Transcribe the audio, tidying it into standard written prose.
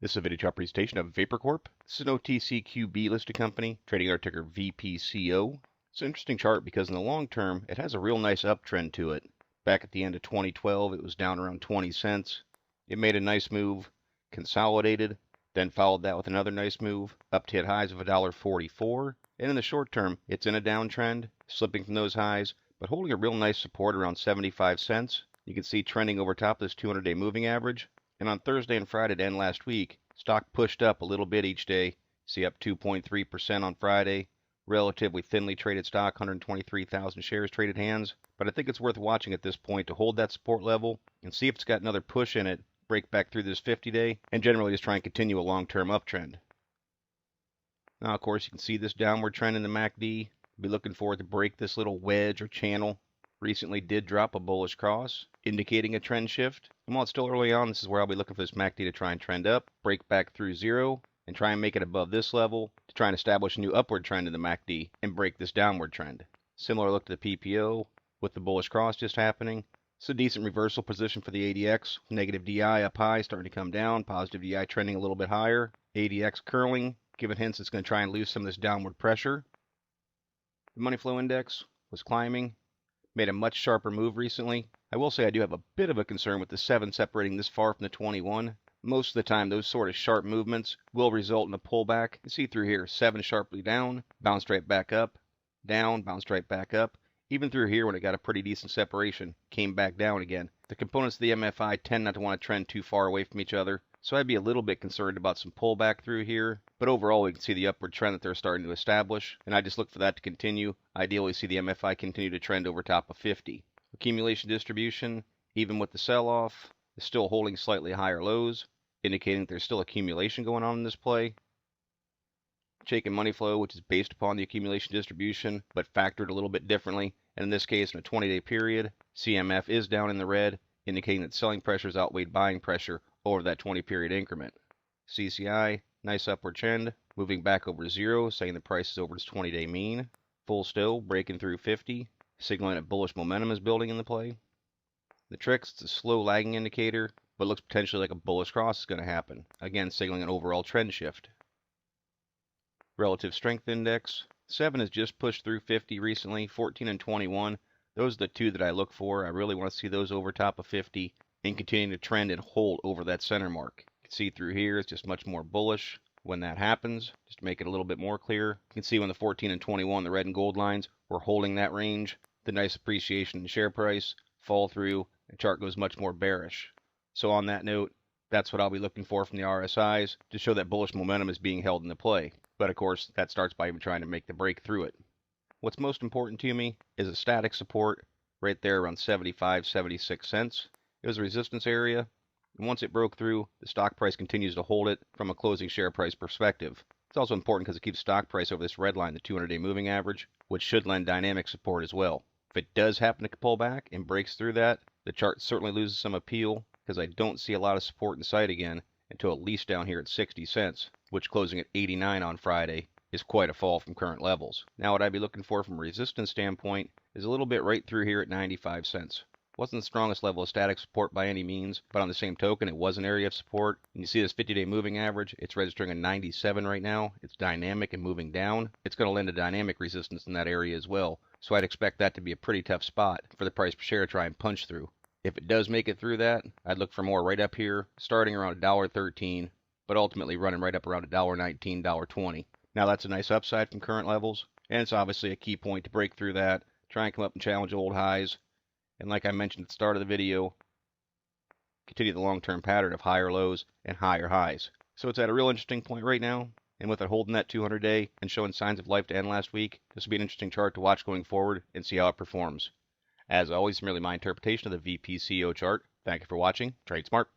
This is a video chart presentation of Vapor Corp. This is an OTCQB listed company, trading our ticker VPCO. It's an interesting chart because in the long term, it has a real nice uptrend to it. Back at the end of 2012, it was down around 20 cents. It made a nice move, consolidated, then followed that with another nice move, up to hit highs of $1.44. And in the short term, it's in a downtrend, slipping from those highs, but holding a real nice support around 75 cents. You can see trending over top of this 200-day moving average. And on Thursday and Friday to end last week, stock pushed up a little bit each day. See up 2.3% on Friday. Relatively thinly traded stock, 123,000 shares traded hands. But I think it's worth watching at this point to hold that support level and see if it's got another push in it, break back through this 50-day, and generally just try and continue a long-term uptrend. Now, of course, you can see this downward trend in the MACD. Be looking for it to break this little wedge or channel. Recently did drop a bullish cross, indicating a trend shift. And while it's still early on, this is where I'll be looking for this MACD to try and trend up, break back through zero, and try and make it above this level to try and establish a new upward trend in the MACD and break this downward trend. Similar look to the PPO with the bullish cross just happening. It's a decent reversal position for the ADX. Negative DI up high, starting to come down. Positive DI trending a little bit higher. ADX curling, giving hints it's going to try and lose some of this downward pressure. The money flow index was climbing. Made a much sharper move recently. I will say I do have a bit of a concern with the 7 separating this far from the 21. Most of the time, those sort of sharp movements will result in a pullback. You can see through here, 7 sharply down, bounced right back up, down, bounced right back up. Even through here, when it got a pretty decent separation, came back down again. The components of the MFI tend not to want to trend too far away from each other, so I'd be a little bit concerned about some pullback through here. But overall, we can see the upward trend that they're starting to establish, and I just look for that to continue. Ideally, see the MFI continue to trend over top of 50. Accumulation distribution, even with the sell-off, is still holding slightly higher lows, indicating that there's still accumulation going on in this play. Chaikin money flow, which is based upon the accumulation distribution, but factored a little bit differently. And in this case, in a 20-day period, CMF is down in the red, indicating that selling pressures outweighed buying pressure over that 20-period increment. CCI, nice upward trend, moving back over zero, saying the price is over its 20-day mean. Full still, breaking through 50, signaling that bullish momentum is building in the play. The tricks, it's a slow lagging indicator, but looks potentially like a bullish cross is going to happen, again signaling an overall trend shift. Relative strength index, 7 has just pushed through 50 recently, 14 and 21. Those are the two that I look for. I really want to see those over top of 50 and continuing to trend and hold over that center mark. You can see through here, it's just much more bullish when that happens. Just to make it a little bit more clear, you can see when the 14 and 21, the red and gold lines, were holding that range. The nice appreciation in share price, fall through, the chart goes much more bearish. So on that note, that's what I'll be looking for from the RSIs to show that bullish momentum is being held into play. But of course, that starts by even trying to make the break through it. What's most important to me is a static support right there around 75, 76 cents. It was a resistance area, and once it broke through, the stock price continues to hold it from a closing share price perspective. It's also important because it keeps stock price over this red line, the 200-day moving average, which should lend dynamic support as well. If it does happen to pull back and breaks through that, the chart certainly loses some appeal because I don't see a lot of support in sight again until at least down here at 60 cents, which closing at 89 on Friday is quite a fall from current levels. Now what I'd be looking for from a resistance standpoint is a little bit right through here at 95 cents. Wasn't the strongest level of static support by any means, but on the same token, it was an area of support. And you see this 50-day moving average, it's registering a 97 right now. It's dynamic and moving down. It's going to lend a dynamic resistance in that area as well. So I'd expect that to be a pretty tough spot for the price per share to try and punch through. If it does make it through that, I'd look for more right up here, starting around $1.13, but ultimately running right up around $1.19, $1.20. Now that's a nice upside from current levels, and it's obviously a key point to break through that, try and come up and challenge old highs, and like I mentioned at the start of the video, continue the long-term pattern of higher lows and higher highs. So it's at a real interesting point right now, and with it holding that 200-day and showing signs of life to end last week, this will be an interesting chart to watch going forward and see how it performs. As always, merely my interpretation of the VPCO chart. Thank you for watching. Trade smart.